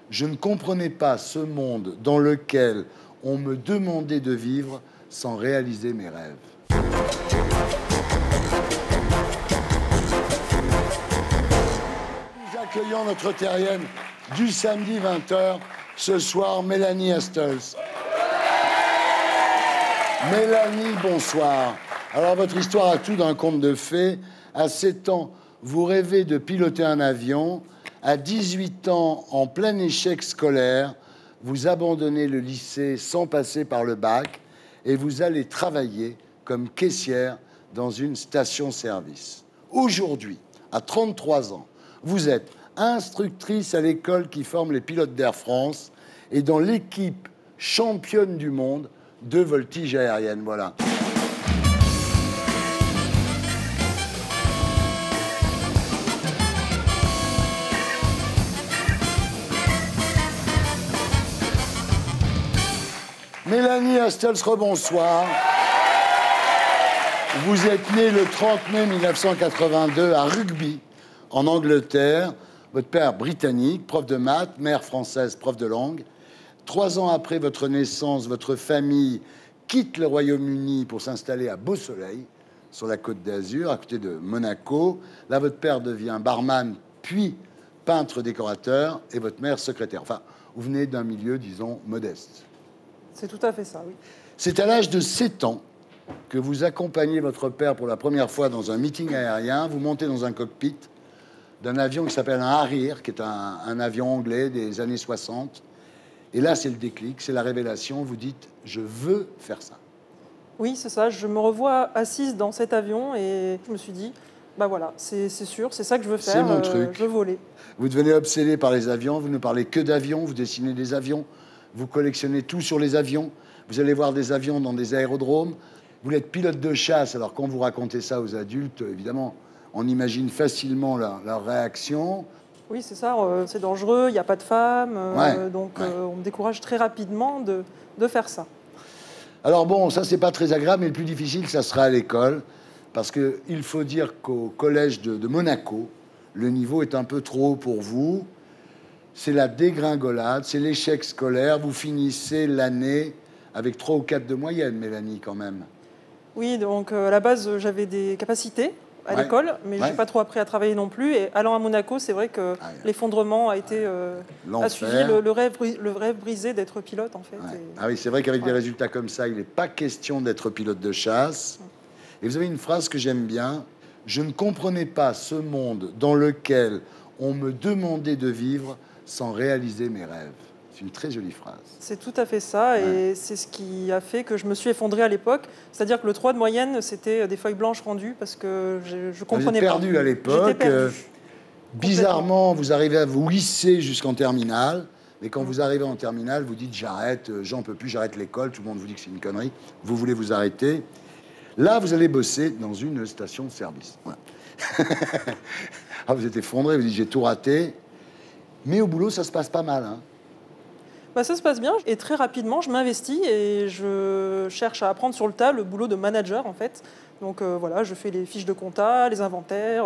Je ne comprenais pas ce monde dans lequel on me demandait de vivre sans réaliser mes rêves. Nous accueillons notre terrienne du samedi 20h, ce soir, Mélanie Astels. Mélanie, bonsoir. Alors, votre histoire a tout d'un conte de fées. À 7 ans, vous rêvez de piloter un avion. À 18 ans, en plein échec scolaire, vous abandonnez le lycée sans passer par le bac et vous allez travailler comme caissière dans une station-service. Aujourd'hui, à 33 ans, vous êtes instructrice à l'école qui forme les pilotes d'Air France et dans l'équipe championne du monde de voltige aérienne. Voilà. Mélanie Astels, rebonsoir. Vous êtes née le 30 mai 1982 à Rugby, en Angleterre. Votre père britannique, prof de maths, mère française, prof de langue. 3 ans après votre naissance, votre famille quitte le Royaume-Uni pour s'installer à Beau-Soleil, sur la Côte d'Azur, à côté de Monaco. Là, votre père devient barman, puis peintre-décorateur, et votre mère secrétaire. Enfin, vous venez d'un milieu, disons, modeste. C'est tout à fait ça, oui. C'est à l'âge de 7 ans que vous accompagnez votre père pour la première fois dans un meeting aérien. Vous montez dans un cockpit d'un avion qui s'appelle un Harrier, qui est un avion anglais des années 60. Et là, c'est le déclic, c'est la révélation. Vous dites, je veux faire ça. Oui, c'est ça. Je me revois assise dans cet avion et je me suis dit, bah voilà, c'est sûr, c'est ça que je veux faire. C'est mon truc. Je veux voler. Vous devenez obsédé par les avions, vous ne parlez que d'avions, vous dessinez des avions, vous collectionnez tout sur les avions, vous allez voir des avions dans des aérodromes, vous êtes pilote de chasse. Alors quand vous racontez ça aux adultes, évidemment, on imagine facilement leur réaction. Oui, c'est ça, c'est dangereux, il n'y a pas de femmes, donc on me décourage très rapidement de faire ça. Alors bon, ça c'est pas très agréable, mais le plus difficile, ça sera à l'école, parce qu'il faut dire qu'au collège de Monaco, le niveau est un peu trop haut pour vous. C'est la dégringolade, c'est l'échec scolaire. Vous finissez l'année avec 3 ou 4 de moyenne, Mélanie, quand même. Oui, donc à la base, j'avais des capacités à l'école, mais je n'ai pas trop appris à travailler non plus. Et allant à Monaco, c'est vrai que l'effondrement a été a suivi le rêve brisé d'être pilote, en fait. Et... Ah oui, c'est vrai qu'avec des résultats comme ça, il n'est pas question d'être pilote de chasse. Et vous avez une phrase que j'aime bien. Je ne comprenais pas ce monde dans lequel on me demandait de vivre sans réaliser mes rêves. C'est une très jolie phrase. C'est tout à fait ça, et c'est ce qui a fait que je me suis effondrée à l'époque. C'est-à-dire que le 3 de moyenne, c'était des feuilles blanches rendues parce que je comprenais pas. Vous êtes perdu à l'époque. Bizarrement, vous arrivez à vous hisser jusqu'en terminale, mais quand vous arrivez en terminale, vous dites j'arrête, j'en peux plus, j'arrête l'école. Tout le monde vous dit que c'est une connerie. Vous voulez vous arrêter. Là, vous allez bosser dans une station-service. Voilà. Ah, vous êtes effondré, vous dites j'ai tout raté. Mais au boulot, ça se passe pas mal. Hein. Bah, ça se passe bien. Et très rapidement, je m'investis et je cherche à apprendre sur le tas le boulot de manager, en fait. Donc voilà, je fais les fiches de compta, les inventaires,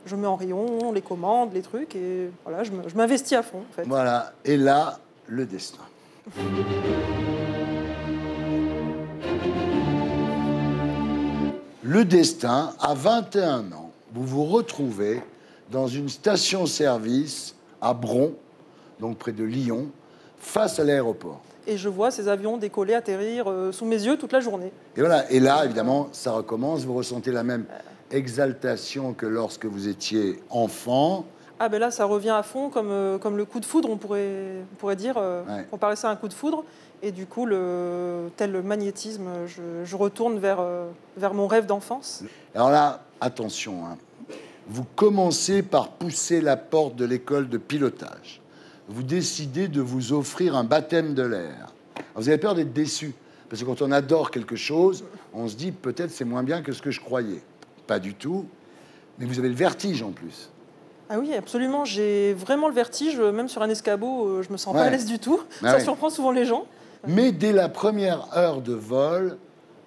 je mets en rayon les commandes, les trucs. Et voilà, je m'investis à fond, en fait. Voilà. Et là, le destin. Le destin, à 21 ans, vous vous retrouvez dans une station-service à Bron, donc près de Lyon, face à l'aéroport. Et je vois ces avions décoller, atterrir sous mes yeux toute la journée. Et voilà. Et là, évidemment, ça recommence. Vous ressentez la même exaltation que lorsque vous étiez enfant. Ah ben là, ça revient à fond, comme le coup de foudre, on pourrait dire. On parlait ça un coup de foudre. Et du coup, tel le magnétisme, je retourne vers mon rêve d'enfance. Alors là, attention, hein. Vous commencez par pousser la porte de l'école de pilotage. Vous décidez de vous offrir un baptême de l'air. Vous avez peur d'être déçu, parce que quand on adore quelque chose, on se dit peut-être c'est moins bien que ce que je croyais. Pas du tout, mais vous avez le vertige en plus. Ah oui, absolument. J'ai vraiment le vertige, même sur un escabeau, je me sens pas à l'aise du tout. Ça surprend souvent les gens. Mais dès la première heure de vol,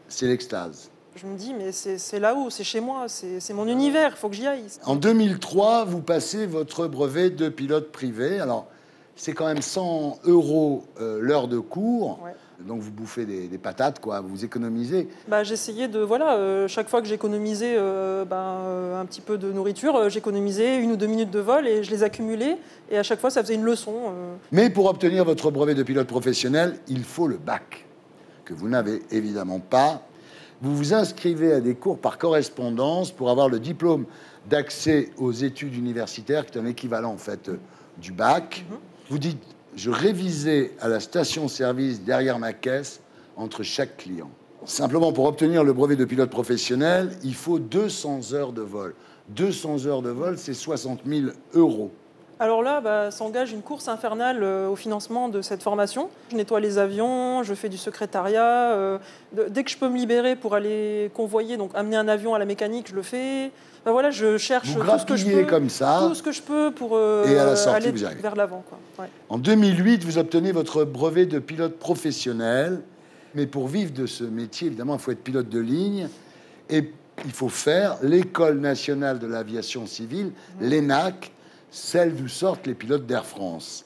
c'est l'extase. Je me dis, mais c'est là-haut, c'est chez moi, c'est mon univers, il faut que j'y aille. En 2003, vous passez votre brevet de pilote privé. Alors, c'est quand même 100 € l'heure de cours. Ouais. Donc vous bouffez des patates, quoi, vous économisez. Bah, j'essayais de, voilà, chaque fois que j'économisais un petit peu de nourriture, j'économisais 1 ou 2 minutes de vol et je les accumulais. Et à chaque fois, ça faisait une leçon. Mais pour obtenir votre brevet de pilote professionnel, il faut le bac, que vous n'avez évidemment pas. Vous vous inscrivez à des cours par correspondance pour avoir le diplôme d'accès aux études universitaires, qui est un équivalent en fait du bac. Vous dites, je révisais à la station-service derrière ma caisse entre chaque client. Simplement, pour obtenir le brevet de pilote professionnel, il faut 200 heures de vol. 200 heures de vol, c'est 60 000 €. Alors là, s'engage une course infernale au financement de cette formation. Je nettoie les avions, je fais du secrétariat. Dès que je peux me libérer pour aller convoyer, donc amener un avion à la mécanique, je le fais. Ben voilà, je cherche Vous tout ce que je peux, comme ça, tout ce que je peux pour et à la sortie, aller vous y arrivez. vers l'avant. Ouais. En 2008, vous obtenez votre brevet de pilote professionnel. Mais pour vivre de ce métier, évidemment, il faut être pilote de ligne. Et il faut faire l'École nationale de l'aviation civile, l'ENAC, celle d'où sortent les pilotes d'Air France.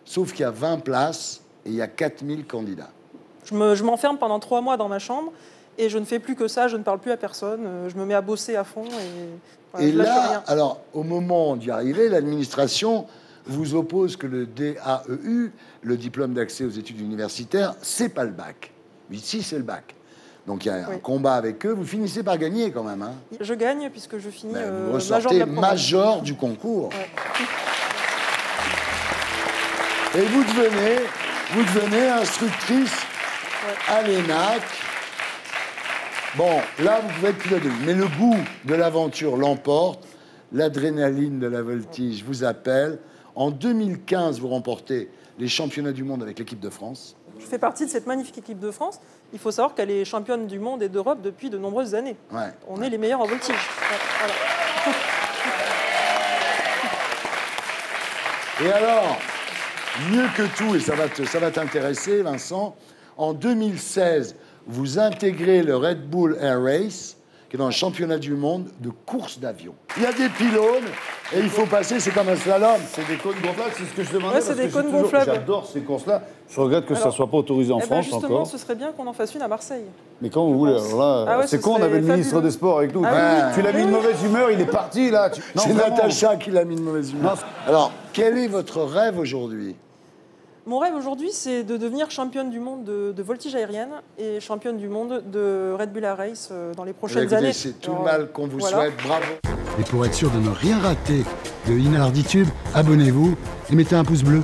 Sauf qu'il y a 20 places et il y a 4000 candidats. Je m'enferme pendant 3 mois dans ma chambre et je ne fais plus que ça, je ne parle plus à personne, je me mets à bosser à fond. Et là, alors, au moment d'y arriver, l'administration vous oppose que le DAEU, le diplôme d'accès aux études universitaires, c'est pas le bac. Ici, c'est le bac. Donc il y a un combat avec eux. Vous finissez par gagner quand même. Hein. Je gagne puisque je finis vous ressortez major du concours. Ouais. Et vous devenez instructrice à l'ENAC. Bon, là, vous pouvez être pilote de ligne. Mais le goût de l'aventure l'emporte. L'adrénaline de la voltige vous appelle. En 2015, vous remportez les championnats du monde avec l'équipe de France. Je fais partie de cette magnifique équipe de France. Il faut savoir qu'elle est championne du monde et d'Europe depuis de nombreuses années. Ouais. On est les meilleurs en voltige. Voilà. Et alors, mieux que tout, et ça va t'intéresser, Vincent, en 2016, vous intégrez le Red Bull Air Race, qui est dans le championnat du monde de course d'avion. Il y a des pylônes et il faut passer, c'est comme un slalom. C'est des cônes gonflables, c'est ce que je demandais. Ouais, c'est des cônes gonflables. J'adore ces courses-là. Je regrette que ça ne soit pas autorisé en France justement, encore. ce serait bien qu'on en fasse une à Marseille. Mais quand vous voulez, alors là, c'est con, on avait le ministre des Sports avec nous. Tu l'as mis de mauvaise humeur, il est parti là. C'est Natacha qui l'a mis de mauvaise humeur. Alors, quel est votre rêve aujourd'hui ? Mon rêve aujourd'hui, c'est de devenir championne du monde de voltige aérienne et championne du monde de Red Bull Air Race dans les prochaines années. C'est tout le mal qu'on vous souhaite. Bravo. Et pour être sûr de ne rien rater de Inarditube, abonnez-vous et mettez un pouce bleu.